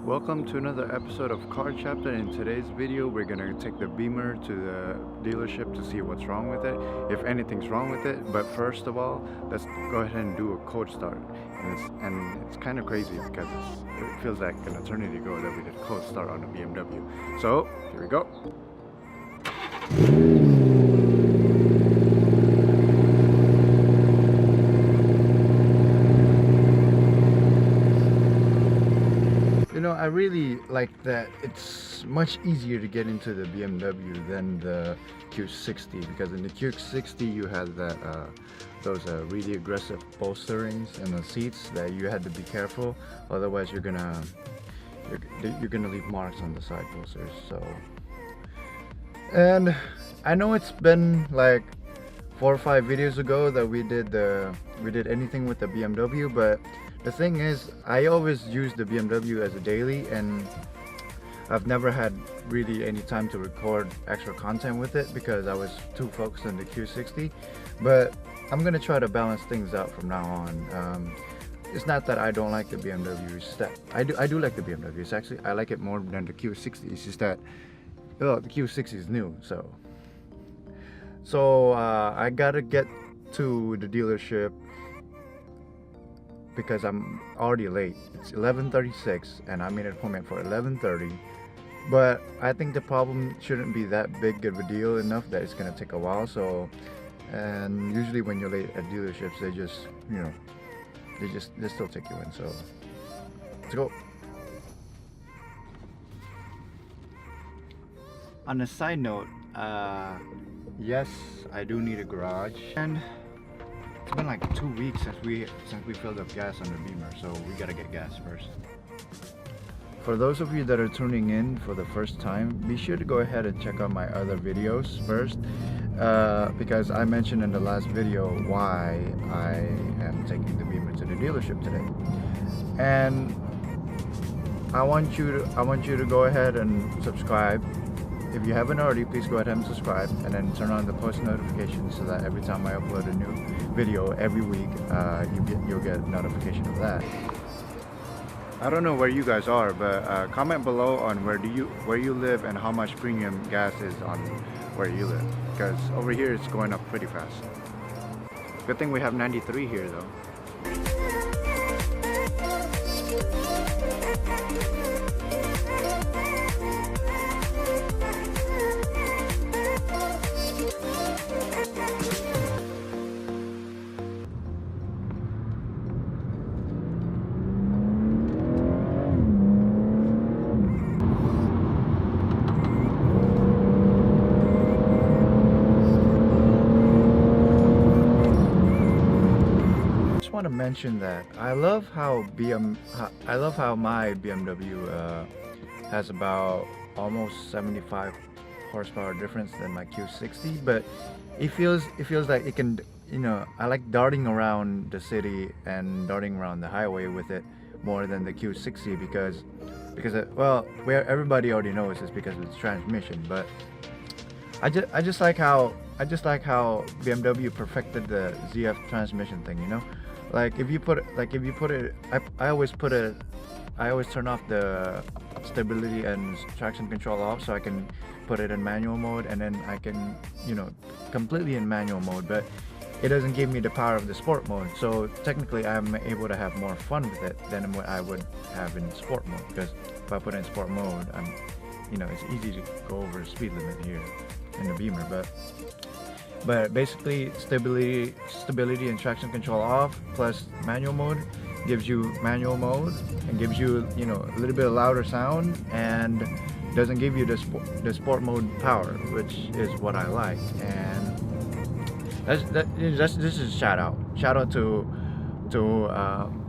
Welcome to another episode of Car Chapter. In today's video, we're gonna take the Beamer to the dealership to see what's wrong with it, if anything's wrong with it. But first of all, let's go ahead and do a cold start. And it's kind of crazy because it feels like an eternity ago that we did a cold start on a BMW. So here we go. I really like that it's much easier to get into the BMW than the Q60, because in the Q60 you had that those really aggressive bolsterings in the seats that you had to be careful, otherwise you're gonna leave marks on the side bolsters. So, and I know it's been like 4 or 5 videos ago that we did anything with the BMW, but the thing is, I always use the BMW as a daily, and I've never had really any time to record extra content with it because I was too focused on the Q60. But I'm gonna try to balance things out from now on. It's not that I don't like the BMW, it's that I do like the BMW. It's actually, I like it more than the Q60. It's just that, well, the Q60 is new, so I gotta get to the dealership because I'm already late. It's 11:36 and I made an appointment for 11:30, but I think the problem shouldn't be that big of a deal enough that it's gonna take a while. So, and usually when you're late at dealerships, they just, they still take you in. So let's go. On a side note, yes, I do need a garage, and it's been like 2 weeks since we filled up gas on the Beamer, so we gotta get gas first. For those of you that are tuning in for the first time, be sure to go ahead and check out my other videos first, because I mentioned in the last video why I am taking the Beamer to the dealership today, and I want you to go ahead and subscribe. If you haven't already, please go ahead and subscribe, and then turn on the post notifications so that every time I upload a new video every week, you'll get a notification of that. I don't know where you guys are, but comment below on where you live and how much premium gas is on where you live, because over here it's going up pretty fast. Good thing we have 93 here though. To mention that I love how my BMW has about almost 75 horsepower difference than my Q60, but it feels like it can, I like darting around the city and darting around the highway with it more than the Q60 because well, where everybody already knows is because of its transmission. But I just like how BMW perfected the ZF transmission thing, Like if you put it, I always turn off the stability and traction control off so I can put it in manual mode, and then I can, completely in manual mode, but it doesn't give me the power of the sport mode. So technically I'm able to have more fun with it than what I would have in sport mode, because if I put it in sport mode, it's easy to go over the speed limit here in the Beamer, but basically stability and traction control off plus manual mode gives you manual mode and gives you a little bit of louder sound, and doesn't give you the sport mode power, which is what I like. And this is a shout out to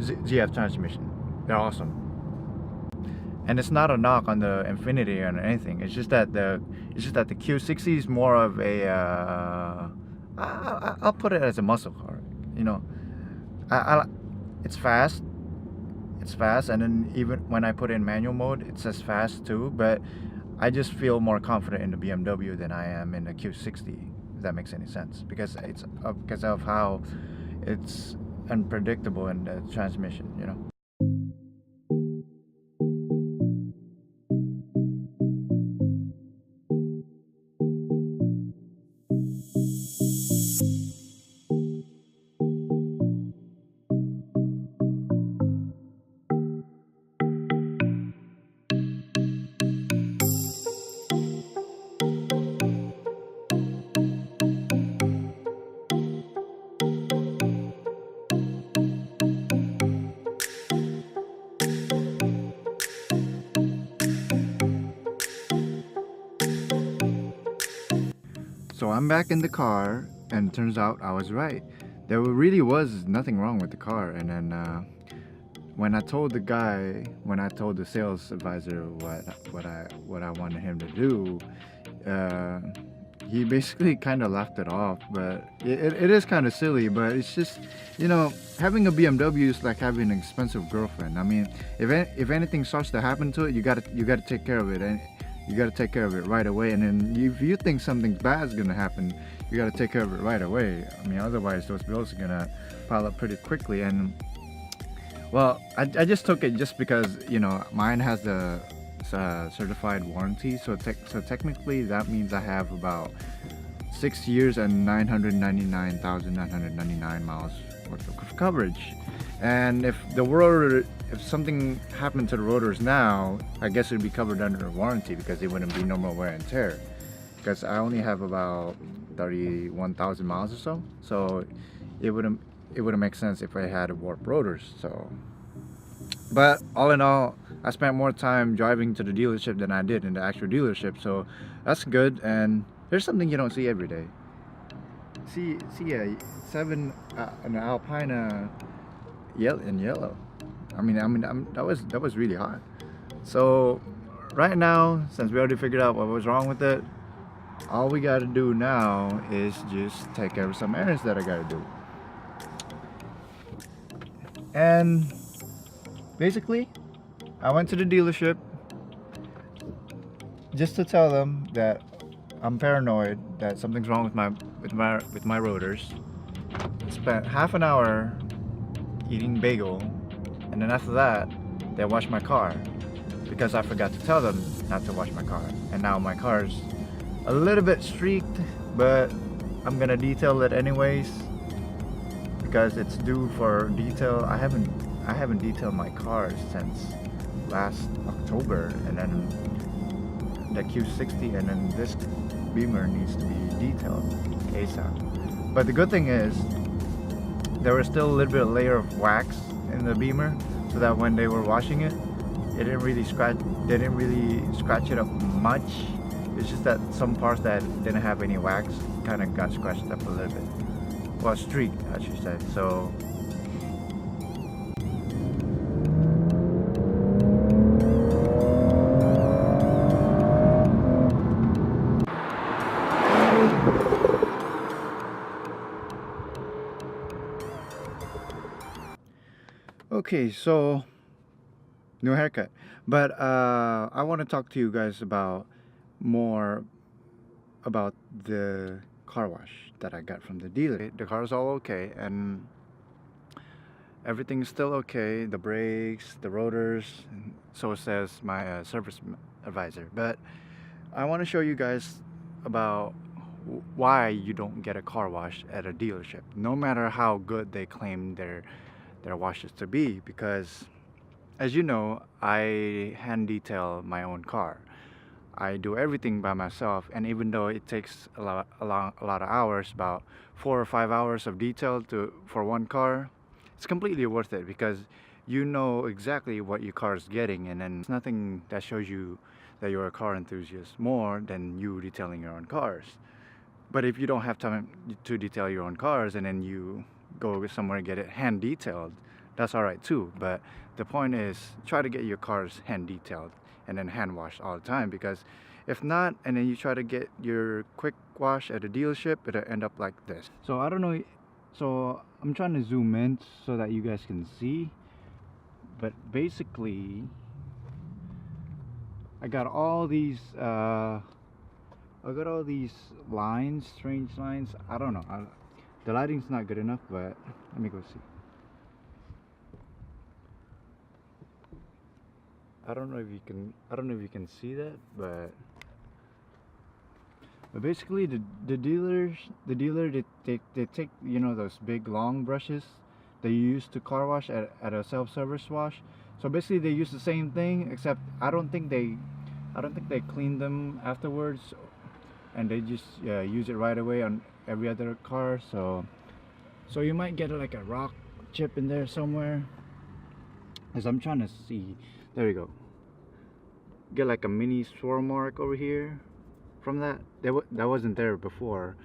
ZF transmission. They're awesome. And it's not a knock on the INFINITI or anything. It's just that the Q60 is more of a I'll put it as a muscle car. It's fast, and then even when I put it in manual mode, it's as fast too. But I just feel more confident in the BMW than I am in the Q60. If that makes any sense, because of how it's unpredictable in the transmission. So I'm back in the car, and turns out I was right. There really was nothing wrong with the car. And then when I told the sales advisor what I wanted him to do, uh, he basically kind of laughed it off. But it is kind of silly. But it's just, having a BMW is like having an expensive girlfriend. I mean, if anything starts to happen to it, you gotta take care of it, and you gotta take care of it right away. And then if you think something bad is gonna happen, you gotta take care of it right away. I mean, otherwise those bills are gonna pile up pretty quickly. And well, I just took it just because mine has the certified warranty. So technically that means I have about 6 years and 999,999 miles worth of coverage. And if something happened to the rotors now, I guess it'd be covered under warranty because it wouldn't be normal wear and tear. Because I only have about 31,000 miles or so, so it wouldn't make sense if I had warped rotors. So, but all in all, I spent more time driving to the dealership than I did in the actual dealership, so that's good. And there's something you don't see every day. See a an Alpina in yellow. That was really hot. So right now, since we already figured out what was wrong with it, all we gotta do now is just take care of some errands that I gotta do. And basically, I went to the dealership just to tell them that I'm paranoid that something's wrong with my rotors. Spent half an hour eating bagel, and then after that they washed my car because I forgot to tell them not to wash my car. And now my car's a little bit streaked, but I'm gonna detail it anyways because it's due for detail. I haven't detailed my car since last October, and then the Q60 and then this Beamer needs to be detailed ASAP. But the good thing is there was still a little bit of layer of wax in the Beamer, so that when they were washing it, they didn't really scratch it up much. It's just that some parts that didn't have any wax kind of got scratched up a little bit. Well, streaked, I should say. So okay, so new haircut, but I want to talk to you guys about more about the car wash that I got from the dealer. The car's all okay, and everything's still okay. The brakes, the rotors, and so says my service advisor. But I want to show you guys about why you don't get a car wash at a dealership, no matter how good they claim their washes to be. Because as you know, I hand detail my own car. I do everything by myself, and even though it takes a lot of hours, about 4 or 5 hours of detail for one car, it's completely worth it because you know exactly what your car is getting, and then it's nothing that shows you that you're a car enthusiast more than you detailing your own cars. But if you don't have time to detail your own cars and then you go somewhere and get it hand detailed, that's all right too. But the point is, try to get your cars hand detailed and then hand washed all the time, because if not, and then you try to get your quick wash at a dealership, it'll end up like this. So I don't know, so I'm trying to zoom in so that you guys can see, but basically I got all these lines, strange lines. I don't know, the lighting's not good enough, but let me go see. I don't know if you can see that, but basically the dealer they take those big long brushes that you use to car wash at a self-service wash. So basically they use the same thing, except I don't think they clean them afterwards, and they just use it right away on every other car. So you might get like a rock chip in there somewhere, as I'm trying to see. There you go. Get like a mini swirl mark over here, from that. That wasn't there before,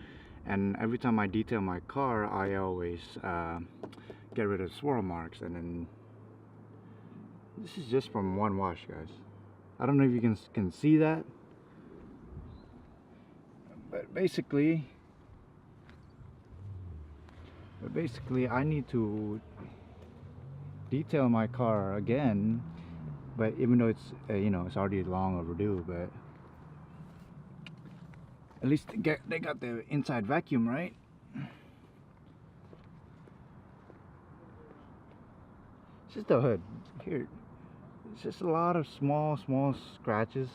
and every time I detail my car, I always get rid of swirl marks. And then this is just from one wash, guys. I don't know if you can see that, but basically I need to detail my car again. But even though it's you know, it's already long overdue, but at least they got the inside vacuum right. It's just the hood here. It's just a lot of small scratches.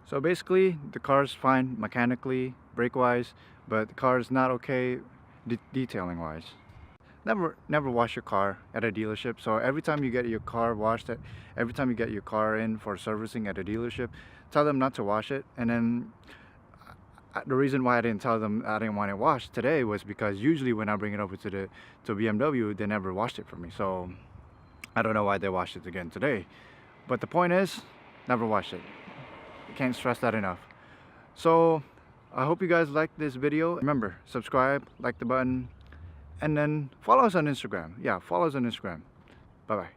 So basically the car's fine mechanically, brake wise, but the car is not okay detailing wise. Never wash your car at a dealership. So every time you get your car washed, every time you get your car in for servicing at a dealership, tell them not to wash it. And then the reason why I didn't tell them I didn't want it washed today was because usually when I bring it over to BMW, they never washed it for me. So I don't know why they washed it again today. But the point is, never wash it. Can't stress that enough. So I hope you guys liked this video. Remember, subscribe, like the button, and then follow us on Instagram. Yeah, follow us on Instagram. Bye bye.